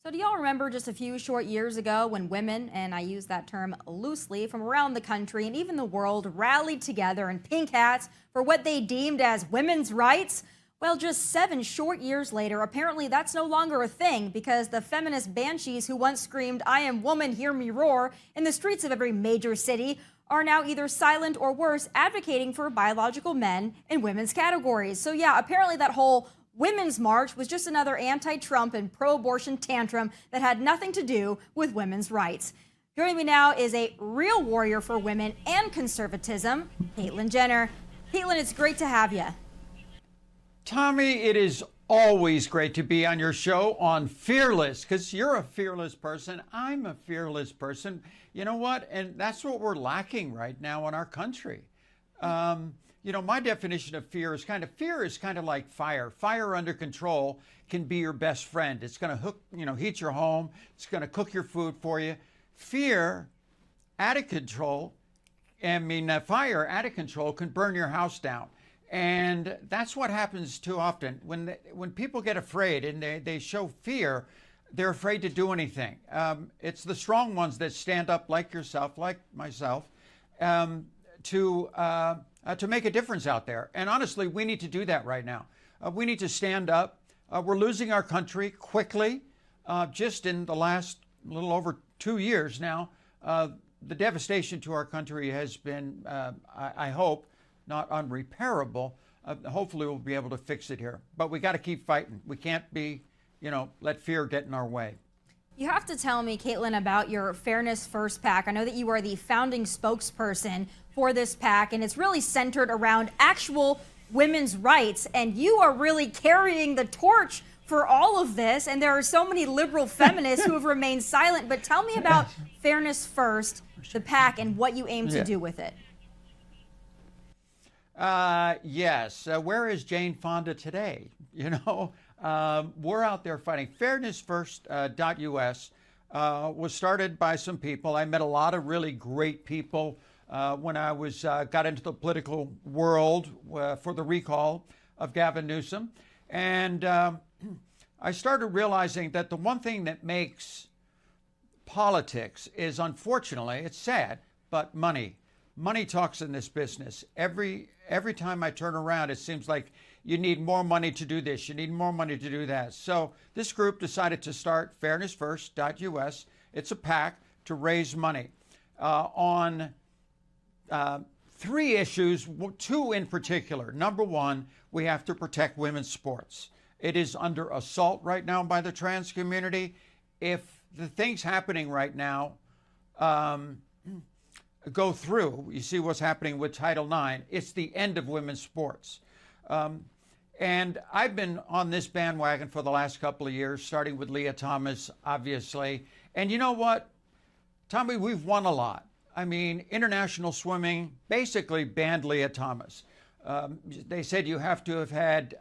So do y'all remember just a few short years ago when women, and I use that term loosely, from around the country and even the world rallied together in pink hats for what they deemed as women's rights? Well, just 7 short years later, apparently that's no longer a thing because the feminist banshees who once screamed, "I am woman, hear me roar," in the streets of every major city are now either silent or worse, advocating for biological men in women's categories. So yeah, apparently that whole Women's March was just another anti-Trump and pro-abortion tantrum that had nothing to do with women's rights. Joining me now is a real warrior for women and conservatism, Caitlyn Jenner. Caitlyn, it's great to have you. Tommy, it is always great to be on your show on Fearless, because you're a fearless person. I'm a fearless person. You know what? And that's what we're lacking right now in our country. My definition of fear is kind of like fire. Fire under control can be your best friend. It's going to heat your home. It's going to cook your food for you. Fear out of control, fire out of control can burn your house down. And that's what happens too often. When people get afraid and they show fear, they're afraid to do anything. It's the strong ones that stand up like yourself, like myself, to make a difference out there. And honestly, we need to do that right now. We need to stand up. We're losing our country quickly. Just in the last little over 2 years now, the devastation to our country has been, I hope, not unrepairable. Hopefully we'll be able to fix it here. But we got to keep fighting. We can't let fear get in our way. You have to tell me, Caitlyn, about your Fairness First PAC. I know that you are the founding spokesperson for this PAC, and it's really centered around actual women's rights. And you are really carrying the torch for all of this. And there are so many liberal feminists who have remained silent. But tell me about Fairness First, the PAC, and what you aim to do with it. Yes. Where is Jane Fonda today? We're out there fighting. FairnessFirst.us was started by some people. I met a lot of really great people when I got into the political world for the recall of Gavin Newsom. And I started realizing that the one thing that makes politics is, unfortunately, it's sad, but money. Money talks in this business. Every time I turn around, it seems like you need more money to do this, you need more money to do that. So this group decided to start FairnessFirst.us. It's a PAC to raise money on 3 issues, 2 in particular. Number 1, we have to protect women's sports. It is under assault right now by the trans community. If the things happening right now go through, you see what's happening with Title IX, it's the end of women's sports. And I've been on this bandwagon for the last couple of years, starting with Leah Thomas, obviously. And you know what, Tommy, we've won a lot. I mean, international swimming basically banned Leah Thomas. They said you have to have had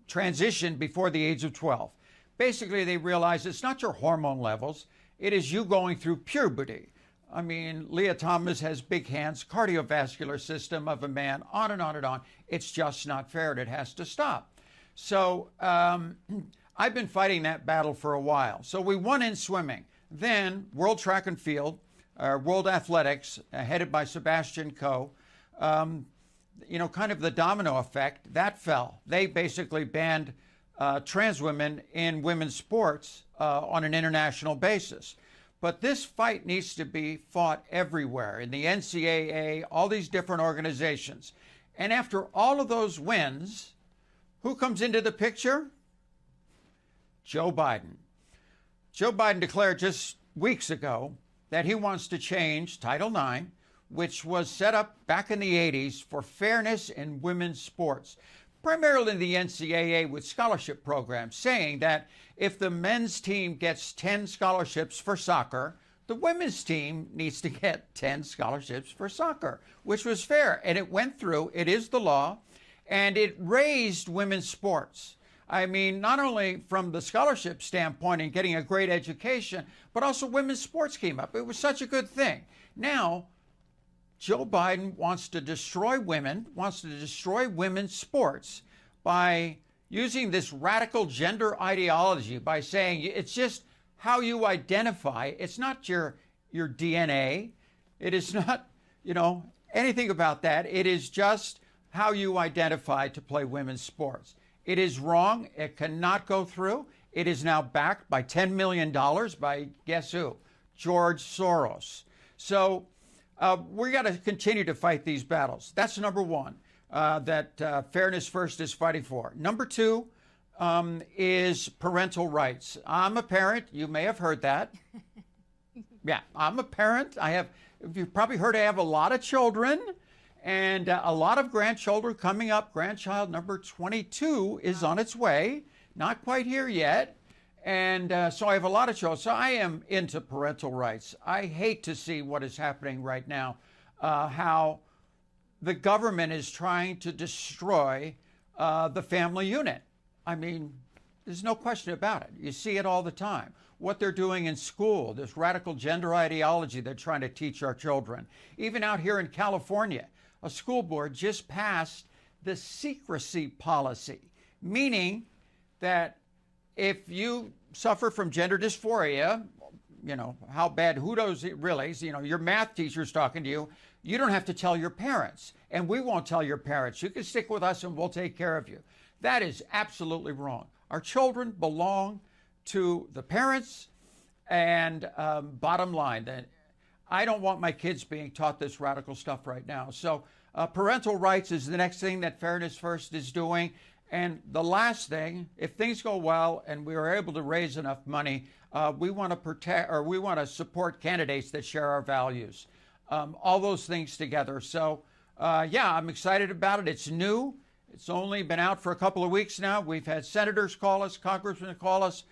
transition before the age of 12. Basically, they realized it's not your hormone levels, it is you going through puberty. I mean, Leah Thomas has big hands, cardiovascular system of a man, on and on and on. It's just not fair, and it has to stop. So I've been fighting that battle for a while. So we won in swimming. Then World Track and Field, World Athletics, headed by Sebastian Coe, kind of the domino effect, that fell. They basically banned trans women in women's sports on an international basis. But this fight needs to be fought everywhere, in the NCAA, all these different organizations. And after all of those wins, who comes into the picture? Joe Biden. Joe Biden declared just weeks ago that he wants to change Title IX, which was set up back in the 80s for fairness in women's sports, primarily in the NCAA with scholarship programs, saying that if the men's team gets 10 scholarships for soccer, the women's team needs to get 10 scholarships for soccer, which was fair. And it went through, it is the law, and it raised women's sports. I mean, not only from the scholarship standpoint and getting a great education, but also women's sports came up. It was such a good thing. Now, Joe Biden wants to destroy women, wants to destroy women's sports by, using this radical gender ideology by saying it's just how you identify. It's not your DNA. It is not, anything about that. It is just how you identify to play women's sports. It is wrong. It cannot go through. It is now backed by $10 million by guess who? George Soros. So we got to continue to fight these battles. That's number one, that Fairness First is fighting for. Number two is parental rights. I'm a parent. You may have heard that. Yeah, I'm a parent. You've probably heard I have a lot of children and a lot of grandchildren coming up. Grandchild number 22 is on its way. Not quite here yet. And so I have a lot of children. So I am into parental rights. I hate to see what is happening right now, how the government is trying to destroy the family unit. I mean, there's no question about it. You see it all the time. What they're doing in school, this radical gender ideology they're trying to teach our children. Even out here in California, a school board just passed the secrecy policy, meaning that if you suffer from gender dysphoria, how bad, who knows it really, your math teacher's talking to you, you don't have to tell your parents. And we won't tell your parents. You can stick with us and we'll take care of you. That is absolutely wrong. Our children belong to the parents, and bottom line, that I don't want my kids being taught this radical stuff right now. So parental rights is the next thing that Fairness First is doing. And the last thing, if things go well and we are able to raise enough money, we want to protect, or we want to support candidates that share our values. All those things together. So yeah, I'm excited about it. It's new. It's only been out for a couple of weeks now. We've had senators call us, congressmen call us.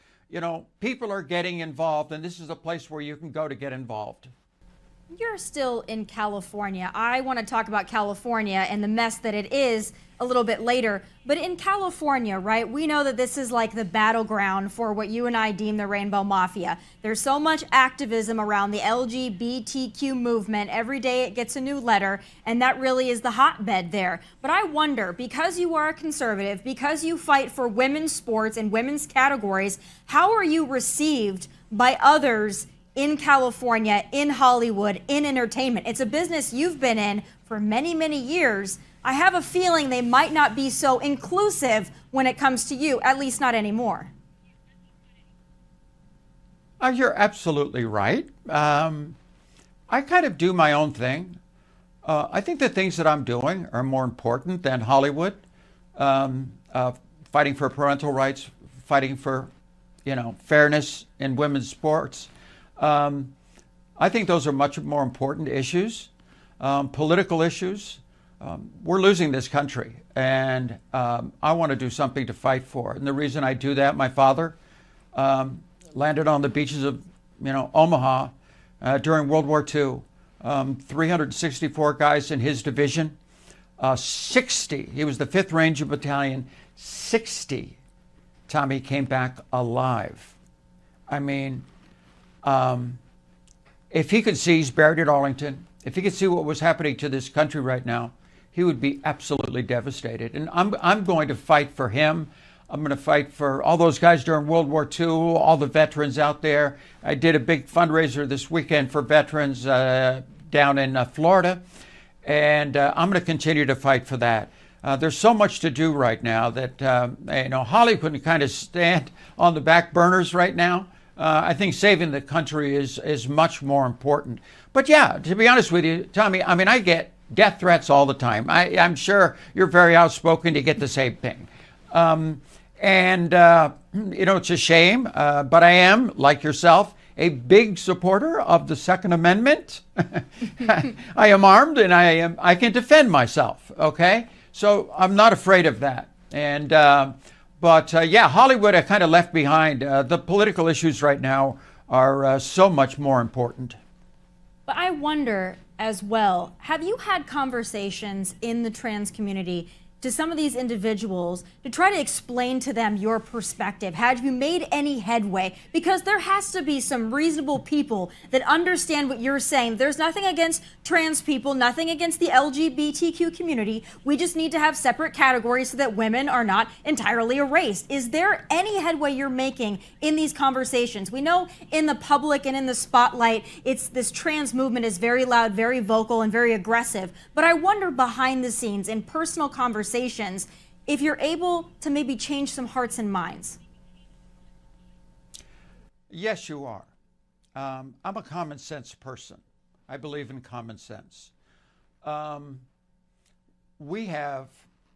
People are getting involved, and this is a place where you can go to get involved. You're still in California. I want to talk about California and the mess that it is a little bit later. But in California, right, we know that this is like the battleground for what you and I deem the Rainbow Mafia. There's so much activism around the LGBTQ movement. Every day it gets a new letter, and that really is the hotbed there. But I wonder, because you are a conservative, because you fight for women's sports and women's categories, how are you received by others in California, in Hollywood, in entertainment? It's a business you've been in for many, many years. I have a feeling they might not be so inclusive when it comes to you, at least not anymore. You're absolutely right. I kind of do my own thing. I think the things that I'm doing are more important than Hollywood. Fighting for parental rights, fighting for, fairness in women's sports. I think those are much more important issues, political issues. We're losing this country, and I want to do something to fight for. And the reason I do that, my father landed on the beaches of, Omaha during World War II. 364 guys in his division, 60. He was the 5th Ranger Battalion. 60, Tommy, came back alive. I mean, if he could see, he's buried at Arlington, if he could see what was happening to this country right now, he would be absolutely devastated. And I'm going to fight for him. I'm going to fight for all those guys during World War II, all the veterans out there. I did a big fundraiser this weekend for veterans down in Florida, and I'm going to continue to fight for that. There's so much to do right now that Hollywood can kind of stand on the back burners right now. I think saving the country is much more important. But yeah, to be honest with you, Tommy, I mean, I get death threats all the time. I'm sure you're very outspoken. You get the same thing. It's a shame, but I am, like yourself, a big supporter of the Second Amendment. I am armed and I can defend myself. Okay, so I'm not afraid of that. And yeah, Hollywood I kind of left behind. The political issues right now are so much more important. But I wonder as well, have you had conversations in the trans community to some of these individuals to try to explain to them your perspective? Have you made any headway? Because there has to be some reasonable people that understand what you're saying. There's nothing against trans people, nothing against the LGBTQ community. We just need to have separate categories so that women are not entirely erased. Is there any headway you're making in these conversations? We know in the public and in the spotlight, it's this trans movement is very loud, very vocal, and very aggressive. But I wonder behind the scenes in personal conversations if you're able to maybe change some hearts and minds. Yes, you are. I'm a common sense person. I believe in common sense. We have,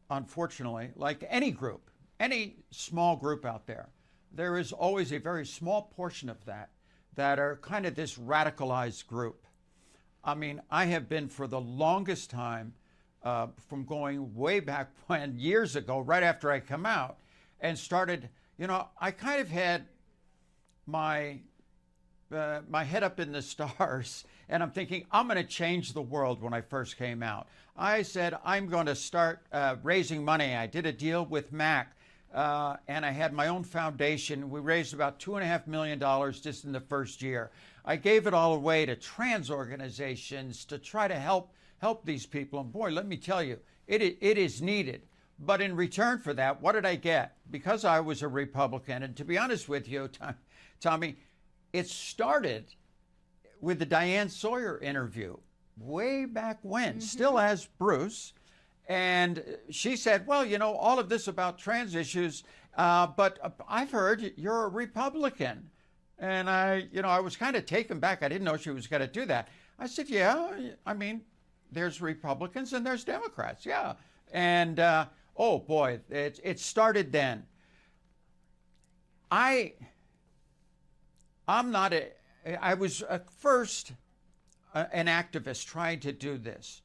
unfortunately, like any group, any small group out there, there is always a very small portion of that are kind of this radicalized group. I mean, I have been for the longest time, from going way back when, years ago, right after I come out, and started, I kind of had my head up in the stars, and I'm thinking, I'm going to change the world when I first came out. I said, I'm going to start raising money. I did a deal with Mac, and I had my own foundation. We raised about $2.5 million just in the first year. I gave it all away to trans organizations to try to help these people. And boy, let me tell you, it is needed. But in return for that, what did I get? Because I was a Republican, and to be honest with you, Tommy, it started with the Diane Sawyer interview way back when, still as Bruce. And she said, well, all of this about trans issues, but I've heard you're a Republican. And I was kind of taken back. I didn't know she was going to do that. I said, yeah, I mean, there's Republicans and there's Democrats, yeah. And oh boy, it started then. I was at first an activist trying to do this,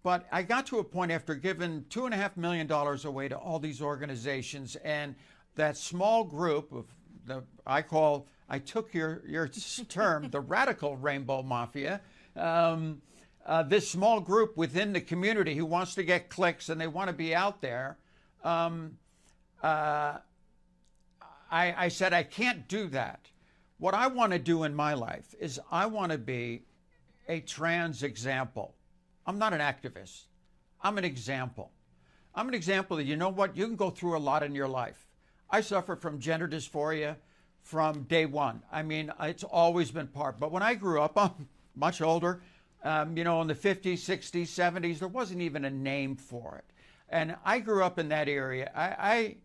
but I got to a point after giving $2.5 million away to all these organizations, and that small group of I took your term, the radical rainbow mafia. This small group within the community who wants to get clicks and they want to be out there. I said, I can't do that. What I want to do in my life is I want to be a trans example. I'm not an activist. I'm an example. I'm an example that, you know what, you can go through a lot in your life. I suffer from gender dysphoria from day one. I mean, it's always been part. But when I grew up, I'm much older, in the 50s, 60s, 70s, there wasn't even a name for it. And I grew up in that area. I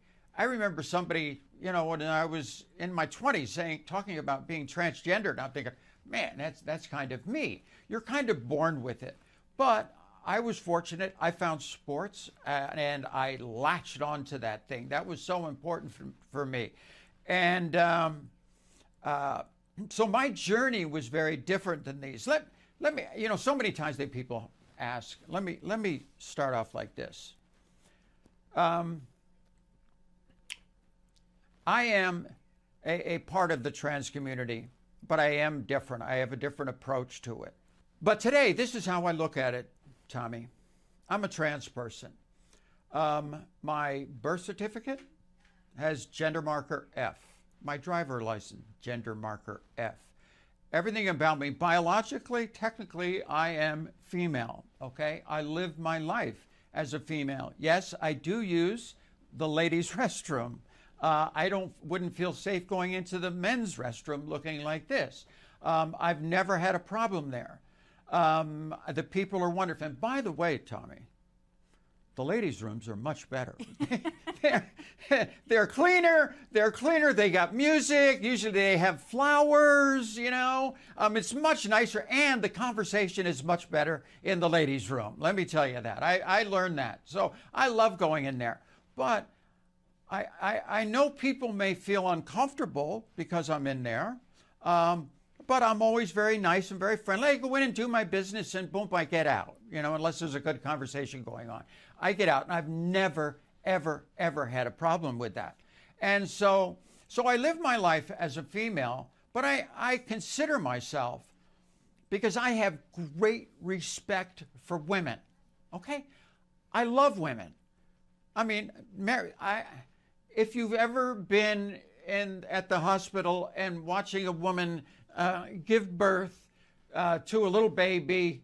remember somebody, when I was in my 20s talking about being transgender, and I'm thinking, man, that's kind of me. You're kind of born with it. But I was fortunate. I found sports and I latched onto that thing. That was so important for me. And so my journey was very different than these. Let me, so many times that people ask, let me start off like this. I am a part of the trans community, but I am different. I have a different approach to it. But today, this is how I look at it, Tommy. I'm a trans person. My birth certificate has gender marker F. My driver license, gender marker F. Everything about me, biologically, technically, I am female, okay? I live my life as a female. Yes, I do use the ladies' restroom. I wouldn't feel safe going into the men's restroom looking like this. I've never had a problem there. The people are wonderful. And by the way, Tommy, the ladies' rooms are much better. They're cleaner. They're cleaner. They got music. Usually they have flowers, It's much nicer, and the conversation is much better in the ladies' room. Let me tell you that. I learned that. So I love going in there. But I know people may feel uncomfortable because I'm in there. But I'm always very nice and very friendly. I go in and do my business and boom, I get out, unless there's a good conversation going on. I get out, and I've never, ever, ever had a problem with that. And so I live my life as a female, but I consider myself, because I have great respect for women, okay? I love women. I mean, Mary, if you've ever been at the hospital and watching a woman give birth to a little baby,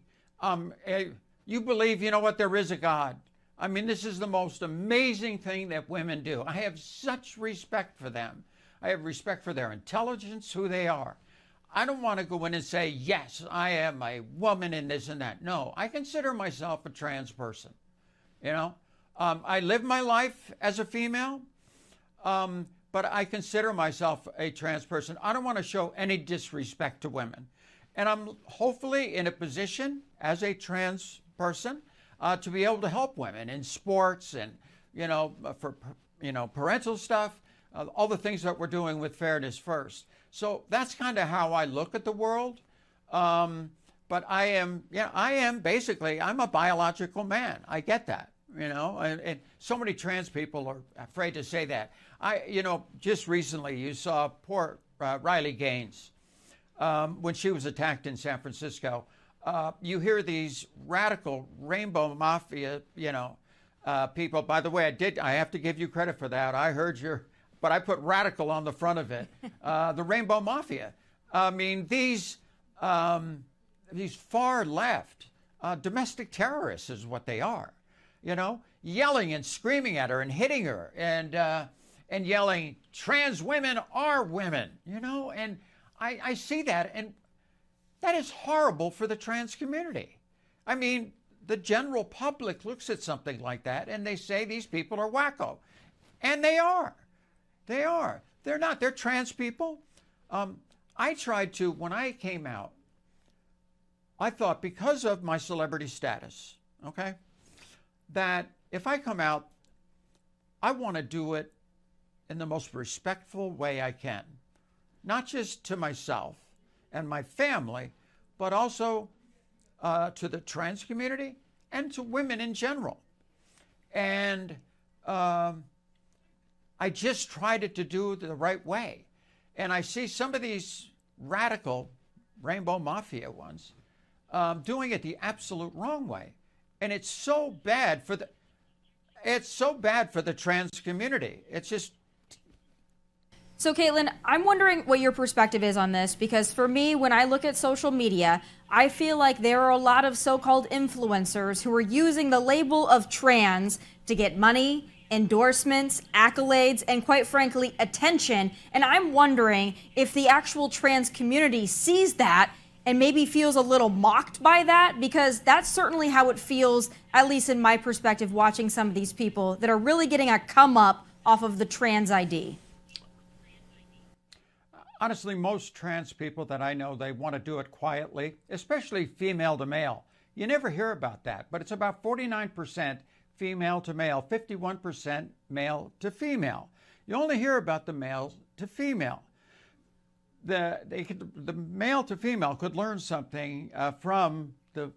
you believe, you know what, there is a God. I mean, this is the most amazing thing that women do. I have such respect for them. I have respect for their intelligence, who they are. I don't want to go in and say, yes, I am a woman in this and that. No, I consider myself a trans person. You know, I live my life as a female, but I consider myself a trans person. I don't want to show any disrespect to women. And I'm hopefully in a position as a trans person to be able to help women in sports and, for, parental stuff, all the things that we're doing with Fairness First. So that's kind of how I look at the world. But I am basically, I'm a biological man. I get that, and so many trans people are afraid to say that. Just recently you saw poor Riley Gaines when she was attacked in San Francisco. You hear these radical rainbow mafia, people. By the way, I have to give you credit for that. I heard but I put radical on the front of it. The rainbow mafia. I mean, these far left domestic terrorists is what they are, yelling and screaming at her and hitting her and yelling, trans women are women, and I see that, and that is horrible for the trans community. I mean, the general public looks at something like that and they say these people are wacko. And they are. They are. They're not. They're trans people. I tried to, when I came out, I thought because of my celebrity status, okay, that if I come out, I want to do it in the most respectful way I can. Not just to myself and my family, but also to the trans community and to women in general. And I just tried to do it the right way. And I see some of these radical rainbow mafia ones doing it the absolute wrong way. And it's so bad for the trans community. It's just. So, Caitlyn, I'm wondering what your perspective is on this, because for me, when I look at social media, I feel like there are a lot of so-called influencers who are using the label of trans to get money, endorsements, accolades, and quite frankly, attention. And I'm wondering if the actual trans community sees that and maybe feels a little mocked by that, because that's certainly how it feels, at least in my perspective, watching some of these people that are really getting a come up off of the trans ID. Honestly, most trans people that I know, they want to do it quietly, especially female to male. You never hear about that, but it's about 49% female to male, 51% male to female. You only hear about the male to female. The male to female could learn something from the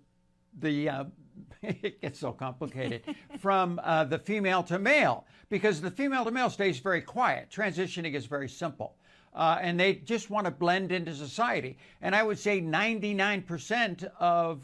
it gets so complicated, from the female to male, because the female to male stays very quiet. Transitioning is very simple. And they just want to blend into society. And I would say 99% of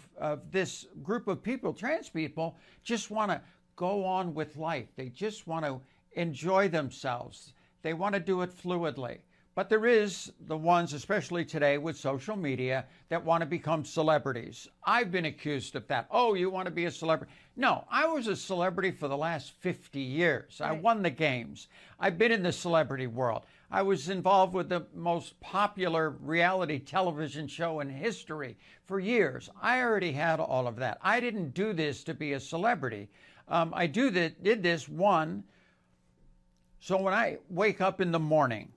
this group of people, trans people, just want to go on with life. They just want to enjoy themselves. They want to do it fluidly. But there is the ones, especially today with social media, that want to become celebrities. I've been accused of that. Oh, you want to be a celebrity? No, I was a celebrity for the last 50 years. Right. I won the games. I've been in the celebrity world. I was involved with the most popular reality television show in history for years. I already had all of that. I didn't do this to be a celebrity. I did this, one, so when I wake up in the morning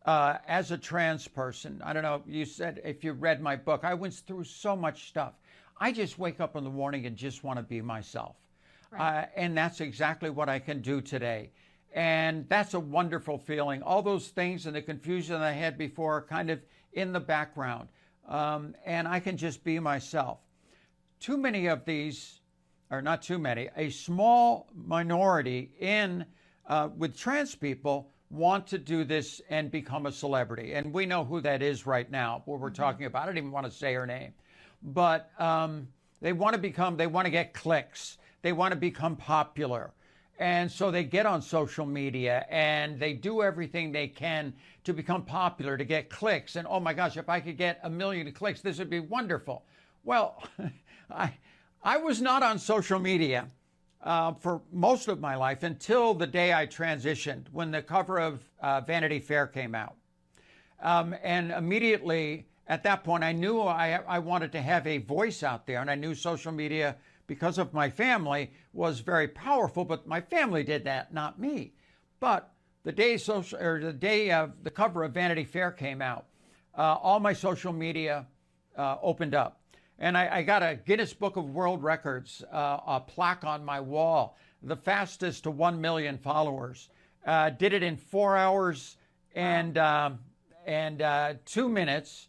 as a trans person, I don't know, you said if you read my book, I went through so much stuff. I just wake up in the morning and just want to be myself. Right. And that's exactly what I can do today. And that's a wonderful feeling. All those things and the confusion I had before are kind of in the background. And I can just be myself. Too many of these, or not too many, a small minority with trans people want to do this and become a celebrity. And we know who that is right now, what we're talking about. I don't even want to say her name. But they want to get clicks. They want to become popular. And so they get on social media and they do everything they can to become popular, to get clicks. And oh my gosh, if I could get 1 million clicks, this would be wonderful. Well, I was not on social media for most of my life until the day I transitioned, when the cover of Vanity Fair came out. And immediately at that point, I knew I wanted to have a voice out there, and I knew social media, because of my family, was very powerful, but my family did that, not me. But the day the cover of Vanity Fair came out, all my social media opened up. And I got a Guinness Book of World Records, a plaque on my wall, the fastest to 1 million followers. Did it in 4 hours and 2 minutes.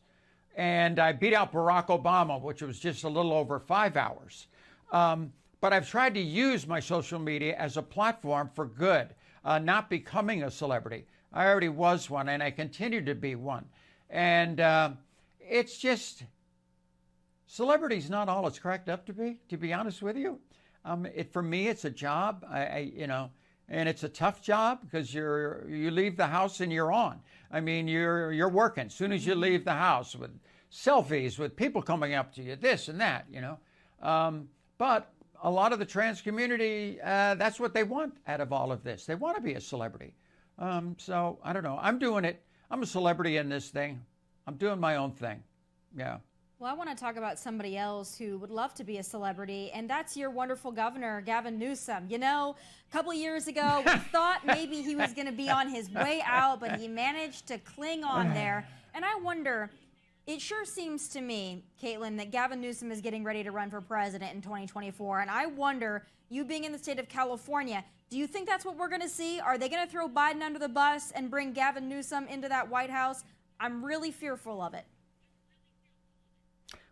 And I beat out Barack Obama, which was just a little over 5 hours. But I've tried to use my social media as a platform for good, not becoming a celebrity. I already was one, and I continue to be one. And it's just, celebrity's not all it's cracked up to be honest with you. For me, it's a job, and it's a tough job, because you leave the house and you're on. I mean, you're working as soon as you leave the house, with selfies, with people coming up to you, this and that, But a lot of the trans community, that's what they want out of all of this. They want to be a celebrity. So I don't know. I'm doing it. I'm a celebrity in this thing. I'm doing my own thing. Yeah. Well, I want to talk about somebody else who would love to be a celebrity, and that's your wonderful governor, Gavin Newsom. A couple of years ago, we thought maybe he was going to be on his way out, but he managed to cling on there. And I wonder, it sure seems to me, Caitlyn, that Gavin Newsom is getting ready to run for president in 2024. And I wonder, you being in the state of California, do you think that's what we're going to see? Are they going to throw Biden under the bus and bring Gavin Newsom into that White House? I'm really fearful of it.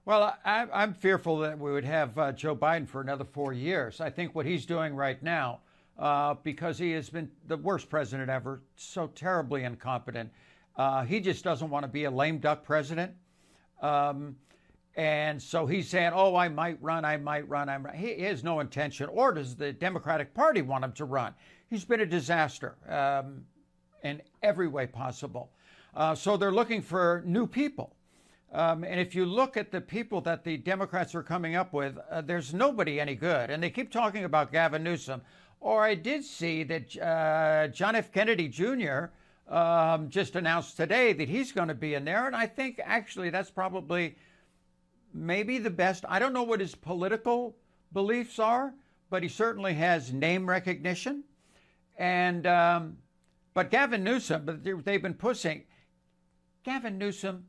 Well, I'm fearful that we would have Joe Biden for another 4 years. I think what he's doing right now, because he has been the worst president ever, so terribly incompetent, he just doesn't want to be a lame duck president. And so he's saying, oh, I might run. He has no intention, or does the Democratic Party want him to run? He's been a disaster in every way possible. So they're looking for new people. And if you look at the people that the Democrats are coming up with, there's nobody any good. And they keep talking about Gavin Newsom. Or I did see that John F. Kennedy Jr. Just announced today that he's going to be in there. And I think actually that's probably maybe the best. I don't know what his political beliefs are, but he certainly has name recognition. And but Gavin Newsom, they've been pushing Gavin Newsom.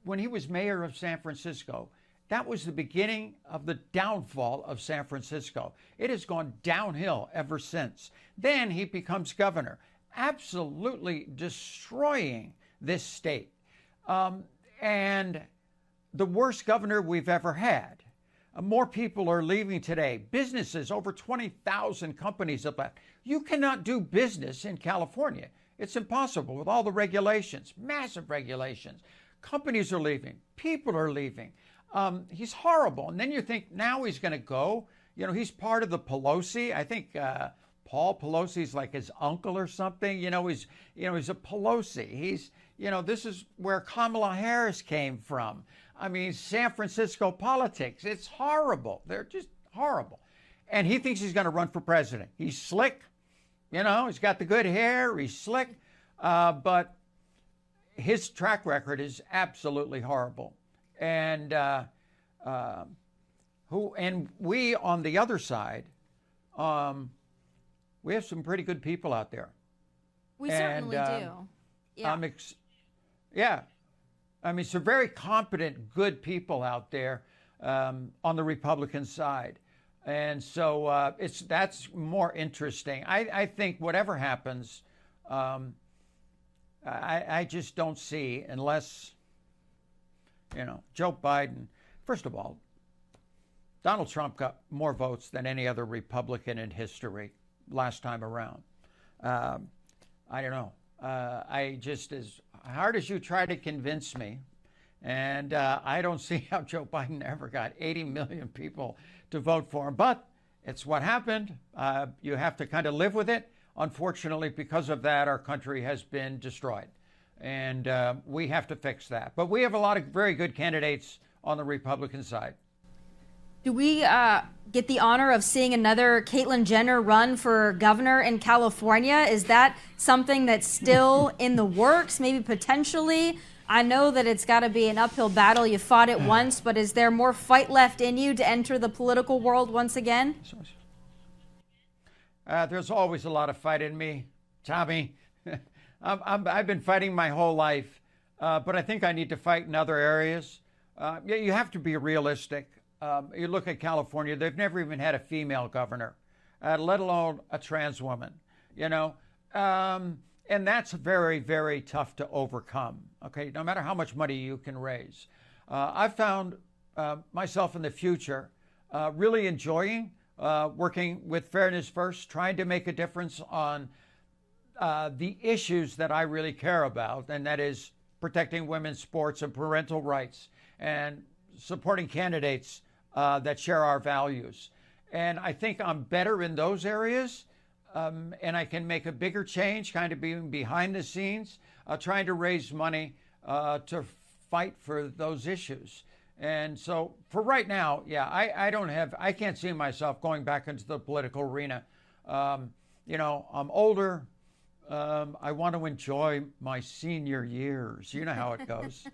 When he was mayor of San Francisco, that was the beginning of the downfall of San Francisco. It has gone downhill ever since. Then he becomes governor, absolutely destroying this state. And the worst governor we've ever had. More people are leaving today. Businesses, over 20,000 companies have left. You cannot do business in California. It's impossible with all the regulations, massive regulations. Companies are leaving. People are leaving. He's horrible. And then you think now he's going to go. He's part of the Pelosi. I think Paul Pelosi's like his uncle or something. He's a Pelosi. This is where Kamala Harris came from. I mean, San Francisco politics. It's horrible. They're just horrible. And he thinks he's going to run for president. He's slick. He's got the good hair. He's slick. But his track record is absolutely horrible. And we on the other side, we have some pretty good people out there. We certainly do. Yeah. I mean, some very competent, good people out there on the Republican side. And so that's more interesting. I think whatever happens, I just don't see, unless, Joe Biden, first of all, Donald Trump got more votes than any other Republican in history last time around. I don't know. As hard as you try to convince me, and I don't see how Joe Biden ever got 80 million people to vote for him. But it's what happened. You have to kind of live with it. Unfortunately, because of that, our country has been destroyed. And we have to fix that. But we have a lot of very good candidates on the Republican side. Do we get the honor of seeing another Caitlyn Jenner run for governor in California? Is that something that's still in the works, maybe potentially? I know that it's got to be an uphill battle. You fought it once, but is there more fight left in you to enter the political world once again? There's always a lot of fight in me, Tommy. I've been fighting my whole life, but I think I need to fight in other areas. You have to be realistic. You look at California, they've never even had a female governor, let alone a trans woman, and that's very, very tough to overcome, okay, no matter how much money you can raise. I've found myself in the future really enjoying working with Fairness First, trying to make a difference on the issues that I really care about, and that is protecting women's sports and parental rights and supporting candidates that share our values. And I think I'm better in those areas, and I can make a bigger change, kind of being behind the scenes, trying to raise money to fight for those issues. And so for right now, yeah, I can't see myself going back into the political arena. I'm older. I want to enjoy my senior years. You know how it goes.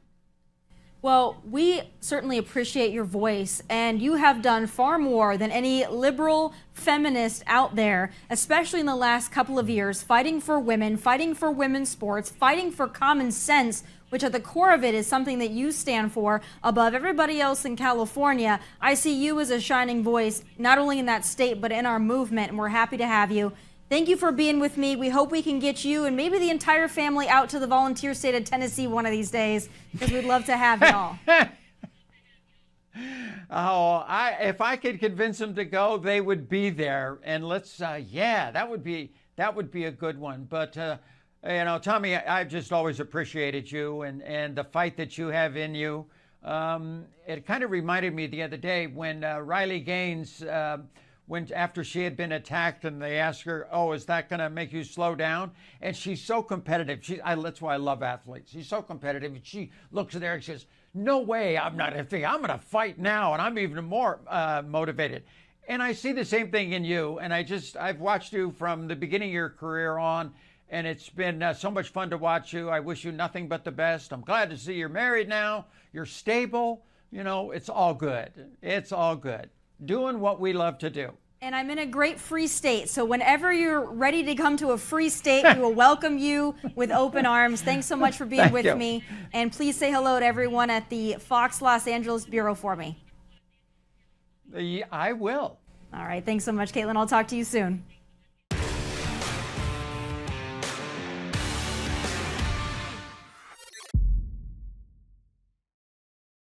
Well, we certainly appreciate your voice, and you have done far more than any liberal feminist out there, especially in the last couple of years, fighting for women, fighting for women's sports, fighting for common sense, which at the core of it is something that you stand for above everybody else in California. I see you as a shining voice, not only in that state, but in our movement, and we're happy to have you. Thank you for being with me. We hope we can get you and maybe the entire family out to the volunteer state of Tennessee one of these days, because we'd love to have you all. If I could convince them to go, they would be there. And that would be a good one. But Tommy, I've just always appreciated you and the fight that you have in you. It kind of reminded me the other day when Riley Gaines. After she had been attacked and they asked her, oh, is that going to make you slow down? And she's so competitive. That's why I love athletes. She's so competitive. She looks at her and says, no way, I'm not a thing. I'm going to fight now, and I'm even more motivated. And I see the same thing in you. And I've watched you from the beginning of your career on, and it's been so much fun to watch you. I wish you nothing but the best. I'm glad to see you're married now. You're stable. It's all good. It's all good. Doing what we love to do. And I'm in a great free state, so whenever you're ready to come to a free state, we will welcome you with open arms. Thanks so much for being with me. And please say hello to everyone at the Fox Los Angeles Bureau for me. I will. All right. Thanks so much, Caitlyn. I'll talk to you soon.